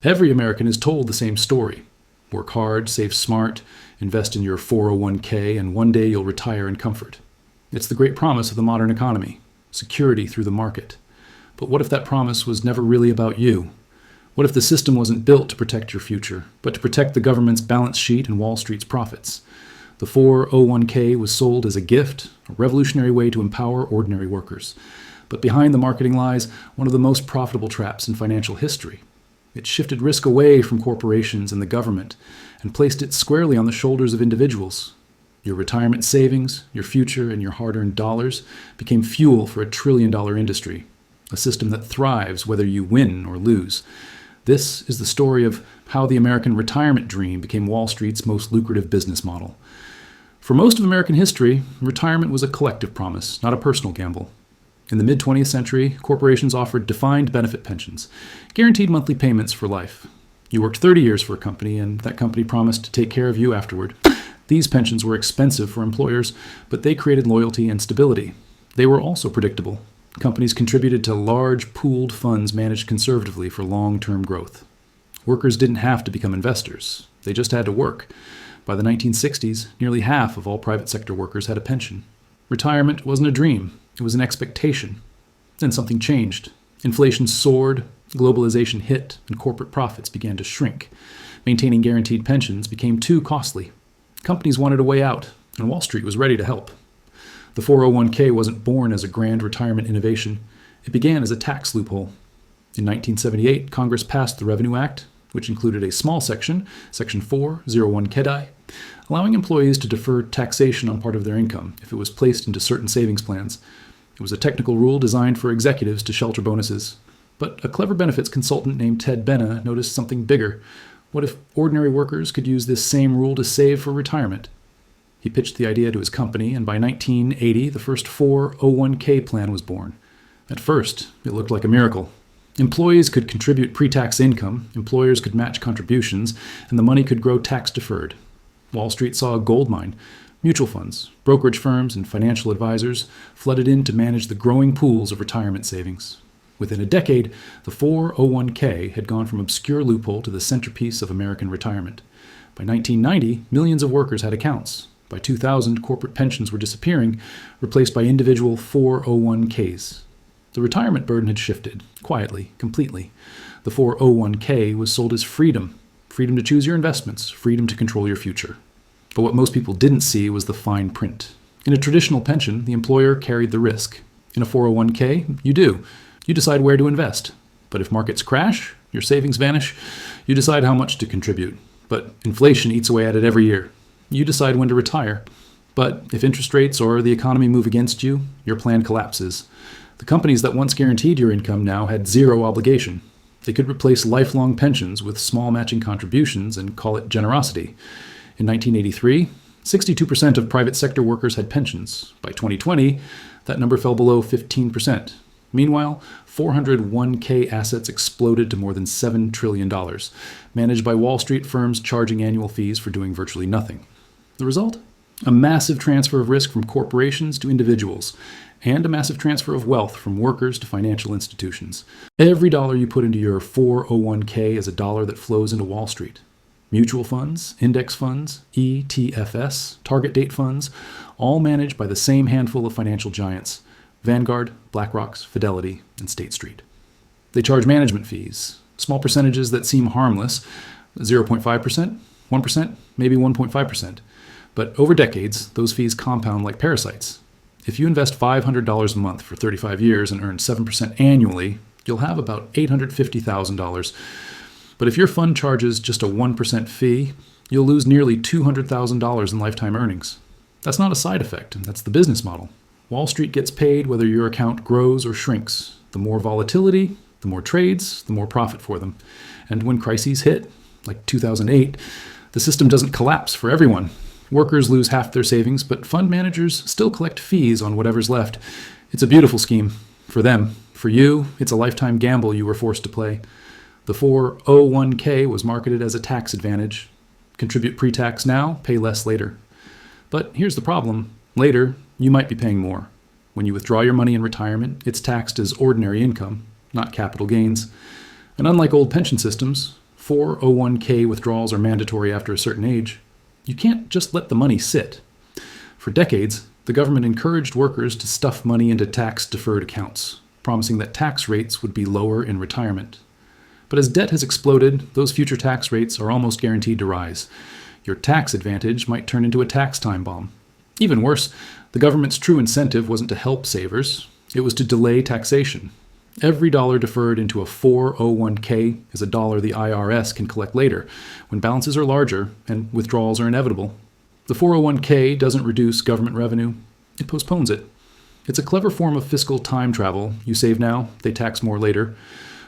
Every American is told the same story. Work hard, save smart, invest in your 401k, and one day you'll retire in comfort. It's the great promise of the modern economy, security through the market. But what if that promise was never really about you? What if the system wasn't built to protect your future, but to protect the government's balance sheet and Wall Street's profits? The 401k was sold as a gift, a revolutionary way to empower ordinary workers. But behind the marketing lies one of the most profitable traps in financial history. It shifted risk away from corporations and the government and placed it squarely on the shoulders of individuals. Your retirement savings, your future, and your hard-earned dollars became fuel for a trillion-dollar industry, a system that thrives whether you win or lose. This is the story of how the American retirement dream became Wall Street's most lucrative business model. For most of American history, retirement was a collective promise, not a personal gamble. In the mid-20th century, corporations offered defined benefit pensions, guaranteed monthly payments for life. You worked 30 years for a company, and that company promised to take care of you afterward. These pensions were expensive for employers, but they created loyalty and stability. They were also predictable. Companies contributed to large pooled funds managed conservatively for long-term growth. Workers didn't have to become investors. They just had to work. By the 1960s, nearly half of all private sector workers had a pension. Retirement wasn't a dream. It was an expectation. Then something changed. Inflation soared, globalization hit, and corporate profits began to shrink. Maintaining guaranteed pensions became too costly. Companies wanted a way out, and Wall Street was ready to help. The 401k wasn't born as a grand retirement innovation. It began as a tax loophole. In 1978, Congress passed the Revenue Act, which included a small section, Section 401 Kedai, allowing employees to defer taxation on part of their income if it was placed into certain savings plans. It was a technical rule designed for executives to shelter bonuses. But a clever benefits consultant named Ted Benna noticed something bigger. What if ordinary workers could use this same rule to save for retirement? He pitched the idea to his company, and by 1980, the first 401k plan was born. At first, it looked like a miracle. Employees could contribute pre-tax income, employers could match contributions, and the money could grow tax-deferred. Wall Street saw a gold mine. Mutual funds, brokerage firms, and financial advisors flooded in to manage the growing pools of retirement savings. Within a decade, the 401k had gone from obscure loophole to the centerpiece of American retirement. By 1990, millions of workers had accounts. By 2000, corporate pensions were disappearing, replaced by individual 401ks. The retirement burden had shifted, quietly, completely. The 401k was sold as freedom. Freedom to choose your investments, freedom to control your future. But what most people didn't see was the fine print. In a traditional pension, the employer carried the risk. In a 401k, you do. You decide where to invest. But if markets crash, your savings vanish, you decide how much to contribute. But inflation eats away at it every year. You decide when to retire. But if interest rates or the economy move against you, your plan collapses. The companies that once guaranteed your income now had zero obligation. They could replace lifelong pensions with small matching contributions and call it generosity. In 1983, 62% of private sector workers had pensions. By 2020, that number fell below 15%. Meanwhile, 401k assets exploded to more than $7 trillion, managed by Wall Street firms charging annual fees for doing virtually nothing. The result? A massive transfer of risk from corporations to individuals, and a massive transfer of wealth from workers to financial institutions. Every dollar you put into your 401k is a dollar that flows into Wall Street. Mutual funds, index funds, ETFs, target date funds, all managed by the same handful of financial giants: Vanguard, BlackRock, Fidelity, and State Street. They charge management fees, small percentages that seem harmless, 0.5%, 1%, maybe 1.5%. But over decades, those fees compound like parasites. If you invest $500 a month for 35 years and earn 7% annually, you'll have about $850,000. But if your fund charges just a 1% fee, you'll lose nearly $200,000 in lifetime earnings. That's not a side effect, that's the business model. Wall Street gets paid whether your account grows or shrinks. The more volatility, the more trades, the more profit for them. And when crises hit, like 2008, the system doesn't collapse for everyone. Workers lose half their savings, but fund managers still collect fees on whatever's left. It's a beautiful scheme. For them. For you, it's a lifetime gamble you were forced to play. The 401k was marketed as a tax advantage. Contribute pre-tax now, pay less later. But here's the problem. Later, you might be paying more. When you withdraw your money in retirement, it's taxed as ordinary income, not capital gains. And unlike old pension systems, 401k withdrawals are mandatory after a certain age. You can't just let the money sit. For decades, the government encouraged workers to stuff money into tax-deferred accounts, promising that tax rates would be lower in retirement. But as debt has exploded, those future tax rates are almost guaranteed to rise. Your tax advantage might turn into a tax time bomb. Even worse, the government's true incentive wasn't to help savers, it was to delay taxation. Every dollar deferred into a 401k is a dollar the IRS can collect later, when balances are larger and withdrawals are inevitable. The 401k doesn't reduce government revenue, it postpones it. It's a clever form of fiscal time travel. You save now, they tax more later.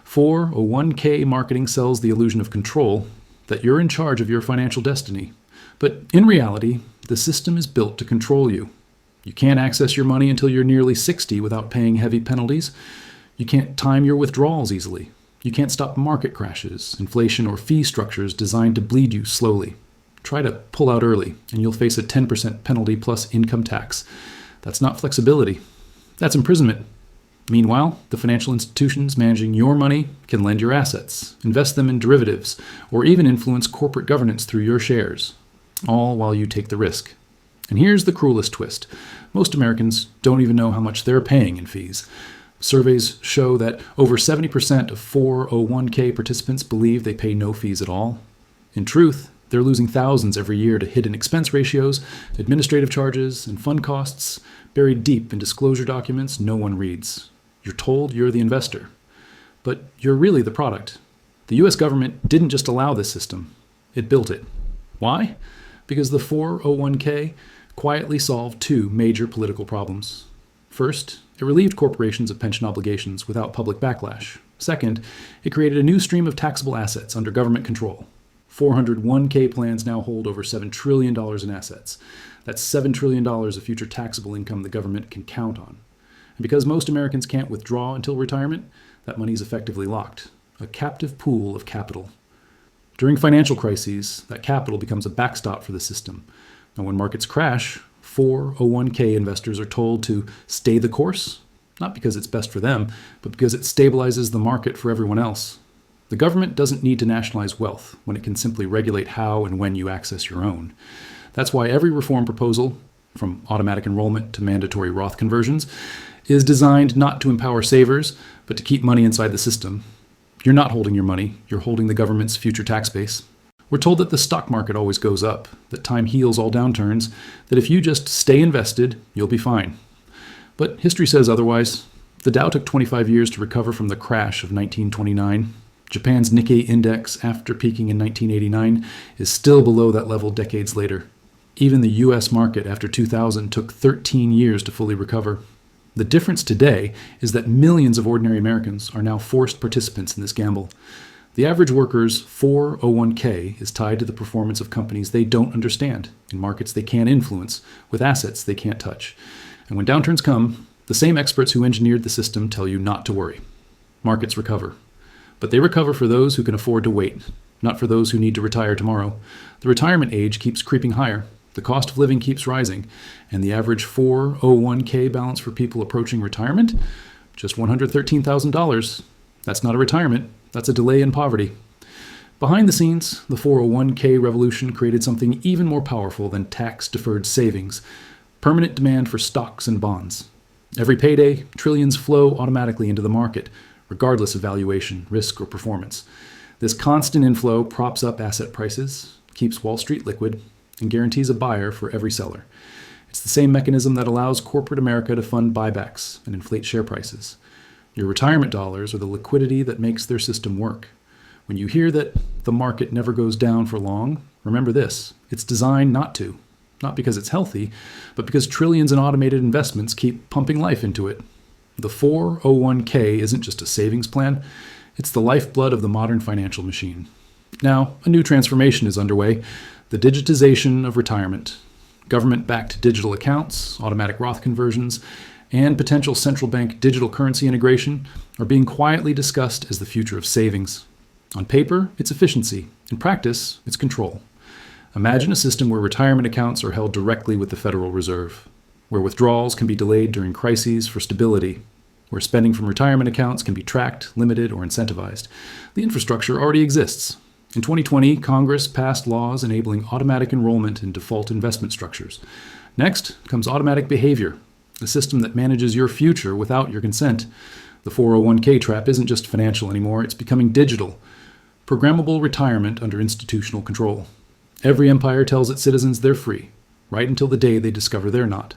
401k marketing sells the illusion of control, that you're in charge of your financial destiny. But in reality, the system is built to control you. You can't access your money until you're nearly 60 without paying heavy penalties. You can't time your withdrawals easily. You can't stop market crashes, inflation, or fee structures designed to bleed you slowly. Try to pull out early, and you'll face a 10% penalty plus income tax. That's not flexibility. That's imprisonment. Meanwhile, the financial institutions managing your money can lend your assets, invest them in derivatives, or even influence corporate governance through your shares, all while you take the risk. And here's the cruelest twist. Most Americans don't even know how much they're paying in fees. Surveys show that over 70% of 401k participants believe they pay no fees at all. In truth, they're losing thousands every year to hidden expense ratios, administrative charges, and fund costs buried deep in disclosure documents no one reads. You're told you're the investor, but you're really the product. The US government didn't just allow this system, it built it. Why? Because the 401k quietly solved two major political problems. First, it relieved corporations of pension obligations without public backlash. Second, it created a new stream of taxable assets under government control. 401k plans now hold over $7 trillion in assets. That's $7 trillion of future taxable income the government can count on. And because most Americans can't withdraw until retirement, that money is effectively locked, a captive pool of capital. During financial crises, that capital becomes a backstop for the system. And when markets crash, 401k investors are told to stay the course, not because it's best for them, but because it stabilizes the market for everyone else. The government doesn't need to nationalize wealth when it can simply regulate how and when you access your own. That's why every reform proposal, from automatic enrollment to mandatory Roth conversions, is designed not to empower savers, but to keep money inside the system. You're not holding your money, you're holding the government's future tax base. We're told that the stock market always goes up, that time heals all downturns, that if you just stay invested, you'll be fine. But history says otherwise. The Dow took 25 years to recover from the crash of 1929. Japan's Nikkei index, after peaking in 1989, is still below that level decades later. Even the US market after 2000 took 13 years to fully recover. The difference today is that millions of ordinary Americans are now forced participants in this gamble. The average worker's 401k is tied to the performance of companies they don't understand, in markets they can't influence, with assets they can't touch. And when downturns come, the same experts who engineered the system tell you not to worry. Markets recover. But they recover for those who can afford to wait, not for those who need to retire tomorrow. The retirement age keeps creeping higher. The cost of living keeps rising, and the average 401k balance for people approaching retirement? Just $113,000. That's not a retirement, that's a delay in poverty. Behind the scenes, the 401k revolution created something even more powerful than tax-deferred savings: permanent demand for stocks and bonds. Every payday, trillions flow automatically into the market, regardless of valuation, risk, or performance. This constant inflow props up asset prices, keeps Wall Street liquid, and guarantees a buyer for every seller. It's the same mechanism that allows corporate America to fund buybacks and inflate share prices. Your retirement dollars are the liquidity that makes their system work. When you hear that the market never goes down for long, remember this: it's designed not to. Not because it's healthy, but because trillions in automated investments keep pumping life into it. The 401k isn't just a savings plan, it's the lifeblood of the modern financial machine. Now, a new transformation is underway: the digitization of retirement. Government-backed digital accounts, automatic Roth conversions, and potential central bank digital currency integration are being quietly discussed as the future of savings. On paper, it's efficiency. In practice, it's control. Imagine a system where retirement accounts are held directly with the Federal Reserve, where withdrawals can be delayed during crises for stability, where spending from retirement accounts can be tracked, limited, or incentivized. The infrastructure already exists. In 2020, Congress passed laws enabling automatic enrollment in default investment structures. Next comes automatic behavior, a system that manages your future without your consent. The 401k trap isn't just financial anymore, it's becoming digital. Programmable retirement under institutional control. Every empire tells its citizens they're free, right until the day they discover they're not.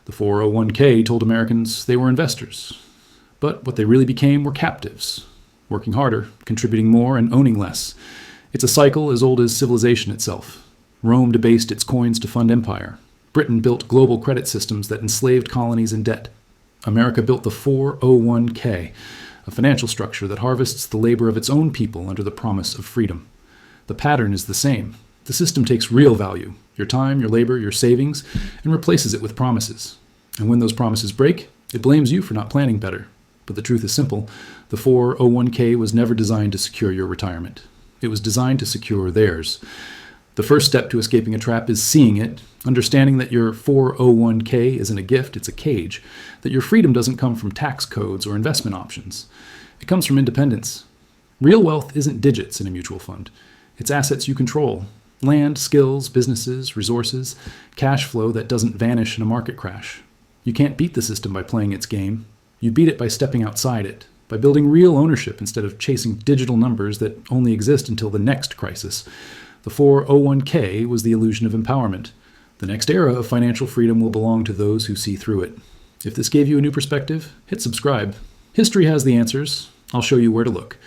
The 401k told Americans they were investors. But what they really became were captives, working harder, contributing more, and owning less. It's a cycle as old as civilization itself. Rome debased its coins to fund empire. Britain built global credit systems that enslaved colonies in debt. America built the 401k, a financial structure that harvests the labor of its own people under the promise of freedom. The pattern is the same. The system takes real value, your time, your labor, your savings, and replaces it with promises. And when those promises break, it blames you for not planning better. But the truth is simple. The 401k was never designed to secure your retirement. It was designed to secure theirs. The first step to escaping a trap is seeing it, understanding that your 401k isn't a gift, it's a cage, that your freedom doesn't come from tax codes or investment options. It comes from independence. Real wealth isn't digits in a mutual fund. It's assets you control. Land, skills, businesses, resources, cash flow that doesn't vanish in a market crash. You can't beat the system by playing its game. You beat it by stepping outside it, by building real ownership instead of chasing digital numbers that only exist until the next crisis. The 401k was the illusion of empowerment. The next era of financial freedom will belong to those who see through it. If this gave you a new perspective, hit subscribe. History has the answers. I'll show you where to look.